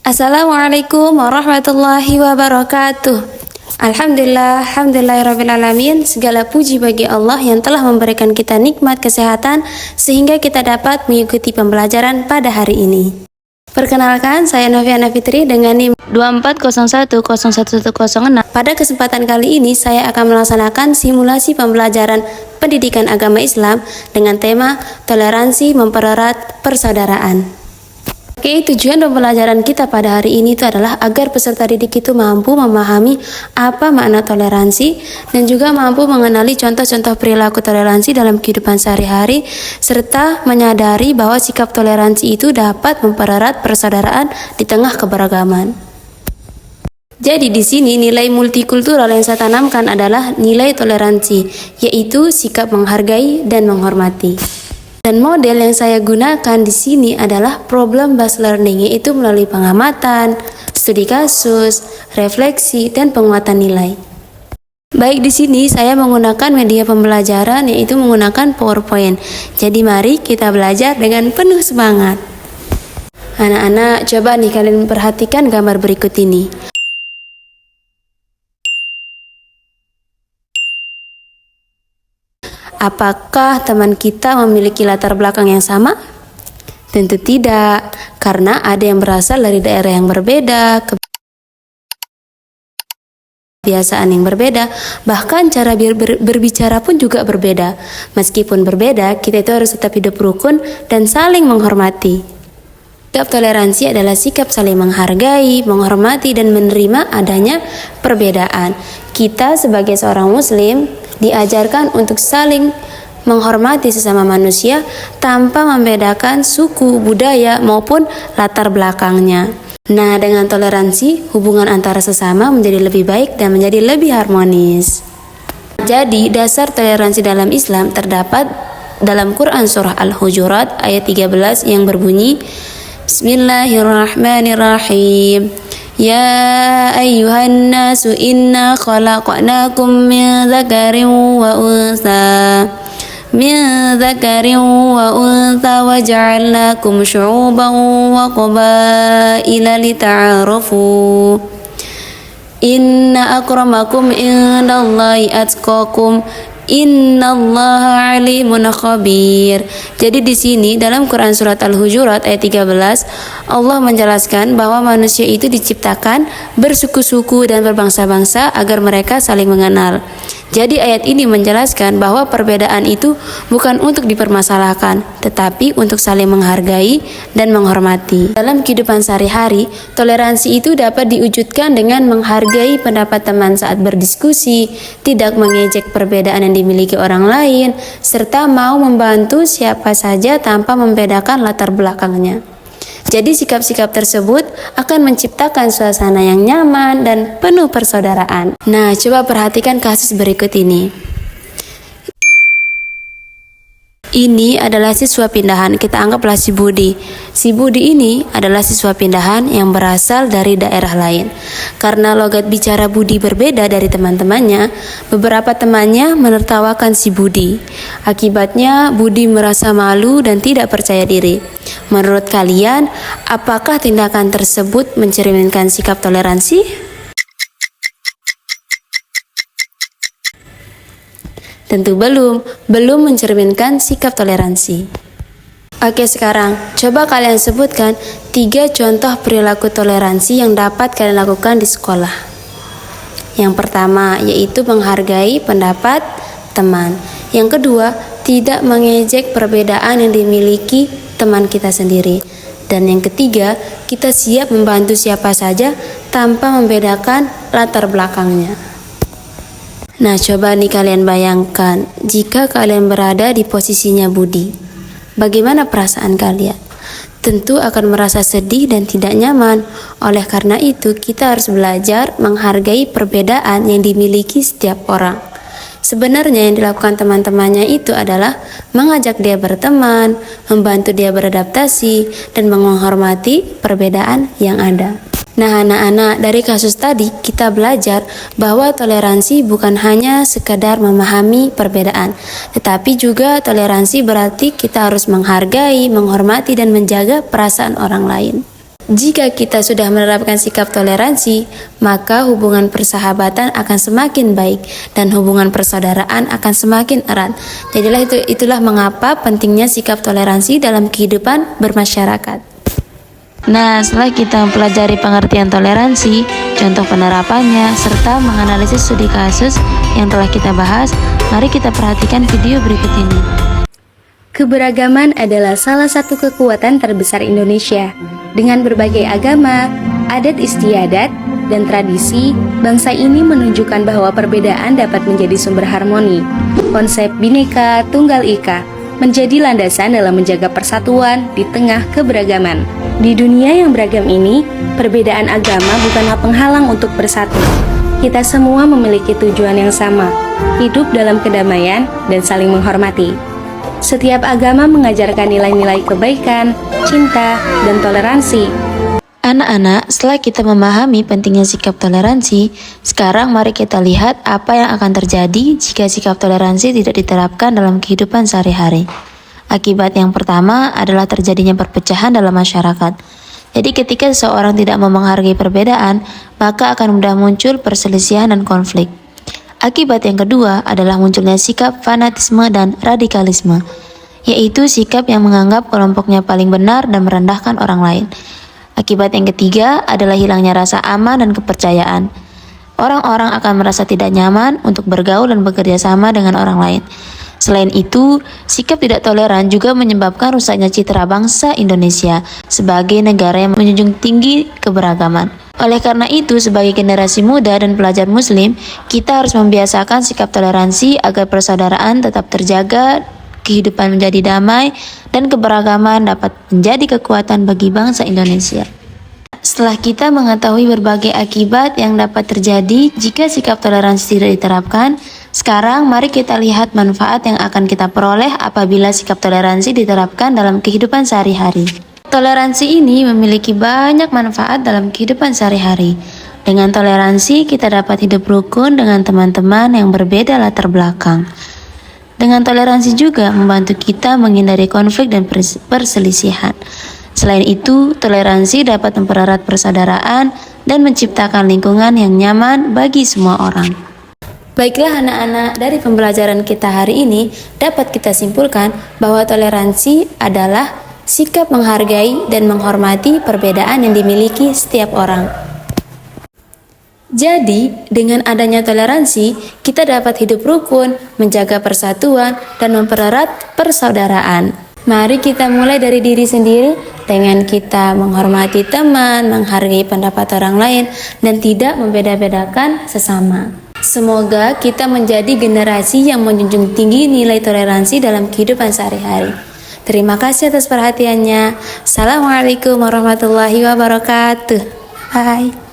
Assalamualaikum warahmatullahi wabarakatuh. Alhamdulillahirrabbilalamin. Segala puji bagi Allah yang telah memberikan kita nikmat kesehatan sehingga kita dapat mengikuti pembelajaran pada hari ini. Perkenalkan, saya Noviana Fitri dengan NIM 240101106. Pada kesempatan kali ini saya akan melaksanakan simulasi pembelajaran pendidikan agama Islam dengan tema toleransi mempererat persaudaraan. Oke, tujuan pembelajaran kita pada hari ini itu adalah agar peserta didik itu mampu memahami apa makna toleransi dan juga mampu mengenali contoh-contoh perilaku toleransi dalam kehidupan sehari-hari serta menyadari bahwa sikap toleransi itu dapat mempererat persaudaraan di tengah keberagaman. Jadi di sini nilai multikultural yang saya tanamkan adalah nilai toleransi, yaitu sikap menghargai dan menghormati. Dan model yang saya gunakan di sini adalah problem based learning, yaitu melalui pengamatan, studi kasus, refleksi, dan penguatan nilai. Baik, di sini saya menggunakan media pembelajaran yaitu menggunakan PowerPoint. Jadi mari kita belajar dengan penuh semangat. Anak-anak, coba nih kalian perhatikan gambar berikut ini. Apakah teman kita memiliki latar belakang yang sama? Tentu tidak, karena ada yang berasal dari daerah yang berbeda, kebiasaan yang berbeda, bahkan cara berbicara pun juga berbeda. Meskipun berbeda, kita itu harus tetap hidup rukun dan saling menghormati. Sikap toleransi adalah sikap saling menghargai, menghormati, dan menerima adanya perbedaan. Kita sebagai seorang muslim diajarkan untuk saling menghormati sesama manusia tanpa membedakan suku, budaya, maupun latar belakangnya. Nah, dengan toleransi, hubungan antara sesama menjadi lebih baik dan menjadi lebih harmonis. Jadi, dasar toleransi dalam Islam terdapat dalam Quran Surah Al-Hujurat ayat 13 yang berbunyi, Bismillahirrahmanirrahim. Ya ayyuhan nasu inna khalaqnakum min dzakarin wa untha wa ja'alnakum syu'uban wa qabaila lita'arafu. Inna akramakum indallahi atqakum. Innallaha alimun khabir. Jadi di sini dalam Quran surat Al-Hujurat ayat 13 Allah menjelaskan bahwa manusia itu diciptakan bersuku-suku dan berbangsa-bangsa agar mereka saling mengenal. Jadi ayat ini menjelaskan bahwa perbedaan itu bukan untuk dipermasalahkan, tetapi untuk saling menghargai dan menghormati. Dalam kehidupan sehari-hari, toleransi itu dapat diwujudkan dengan menghargai pendapat teman saat berdiskusi, tidak mengejek perbedaan yang dimiliki orang lain, serta mau membantu siapa saja tanpa membedakan latar belakangnya. Jadi sikap-sikap tersebut akan menciptakan suasana yang nyaman dan penuh persaudaraan. Nah, coba perhatikan kasus berikut ini. Ini adalah siswa pindahan, kita anggaplah si Budi. Si Budi ini adalah siswa pindahan yang berasal dari daerah lain. Karena logat bicara Budi berbeda dari teman-temannya, beberapa temannya menertawakan si Budi. Akibatnya Budi merasa malu dan tidak percaya diri. Menurut kalian, apakah tindakan tersebut mencerminkan sikap toleransi? Tentu belum mencerminkan sikap toleransi. Oke, sekarang coba kalian sebutkan 3 contoh perilaku toleransi yang dapat kalian lakukan di sekolah. Yang pertama yaitu menghargai pendapat teman. Yang kedua, tidak mengejek perbedaan yang dimiliki teman kita sendiri. Dan yang ketiga, kita siap membantu siapa saja tanpa membedakan latar belakangnya. Nah, coba nih kalian bayangkan, jika kalian berada di posisinya Budi, bagaimana perasaan kalian? Tentu akan merasa sedih dan tidak nyaman. Oleh karena itu, kita harus belajar menghargai perbedaan yang dimiliki setiap orang. Sebenarnya yang dilakukan teman-temannya itu adalah mengajak dia berteman, membantu dia beradaptasi, dan menghormati perbedaan yang ada. Nah, anak-anak, dari kasus tadi kita belajar bahwa toleransi bukan hanya sekadar memahami perbedaan, tetapi juga toleransi berarti kita harus menghargai, menghormati, dan menjaga perasaan orang lain. Jika kita sudah menerapkan sikap toleransi, maka hubungan persahabatan akan semakin baik dan hubungan persaudaraan akan semakin erat. Jadilah itulah mengapa pentingnya sikap toleransi dalam kehidupan bermasyarakat. Nah, setelah kita mempelajari pengertian toleransi, contoh penerapannya, serta menganalisis studi kasus yang telah kita bahas, mari kita perhatikan video berikut ini. Keberagaman adalah salah satu kekuatan terbesar Indonesia. Dengan berbagai agama, adat istiadat, dan tradisi, bangsa ini menunjukkan bahwa perbedaan dapat menjadi sumber harmoni. Konsep Bhinneka Tunggal Ika menjadi landasan dalam menjaga persatuan di tengah keberagaman. Di dunia yang beragam ini, perbedaan agama bukanlah penghalang untuk bersatu. Kita semua memiliki tujuan yang sama, hidup dalam kedamaian dan saling menghormati. Setiap agama mengajarkan nilai-nilai kebaikan, cinta, dan toleransi. Anak-anak, setelah kita memahami pentingnya sikap toleransi, sekarang mari kita lihat apa yang akan terjadi jika sikap toleransi tidak diterapkan dalam kehidupan sehari-hari. Akibat yang pertama adalah terjadinya perpecahan dalam masyarakat. Jadi ketika seseorang tidak mau menghargai perbedaan, maka akan mudah muncul perselisihan dan konflik. Akibat yang kedua adalah munculnya sikap fanatisme dan radikalisme, yaitu sikap yang menganggap kelompoknya paling benar dan merendahkan orang lain. Akibat yang ketiga adalah hilangnya rasa aman dan kepercayaan. Orang-orang akan merasa tidak nyaman untuk bergaul dan bekerja sama dengan orang lain. Selain itu, sikap tidak toleran juga menyebabkan rusaknya citra bangsa Indonesia sebagai negara yang menjunjung tinggi keberagaman. Oleh karena itu, sebagai generasi muda dan pelajar muslim, kita harus membiasakan sikap toleransi agar persaudaraan tetap terjaga, kehidupan menjadi damai, dan keberagaman dapat menjadi kekuatan bagi bangsa Indonesia. Setelah kita mengetahui berbagai akibat yang dapat terjadi jika sikap toleransi tidak diterapkan, sekarang mari kita lihat manfaat yang akan kita peroleh apabila sikap toleransi diterapkan dalam kehidupan sehari-hari. Toleransi ini memiliki banyak manfaat dalam kehidupan sehari-hari. Dengan toleransi, kita dapat hidup rukun dengan teman-teman yang berbeda latar belakang. Dengan toleransi juga membantu kita menghindari konflik dan perselisihan. Selain itu, toleransi dapat mempererat persaudaraan dan menciptakan lingkungan yang nyaman bagi semua orang. Baiklah anak-anak, dari pembelajaran kita hari ini dapat kita simpulkan bahwa toleransi adalah sikap menghargai dan menghormati perbedaan yang dimiliki setiap orang. Jadi, dengan adanya toleransi, kita dapat hidup rukun, menjaga persatuan, dan mempererat persaudaraan. Mari kita mulai dari diri sendiri dengan kita menghormati teman, menghargai pendapat orang lain, dan tidak membeda-bedakan sesama. Semoga kita menjadi generasi yang menjunjung tinggi nilai toleransi dalam kehidupan sehari-hari. Terima kasih atas perhatiannya. Assalamualaikum warahmatullahi wabarakatuh. Bye.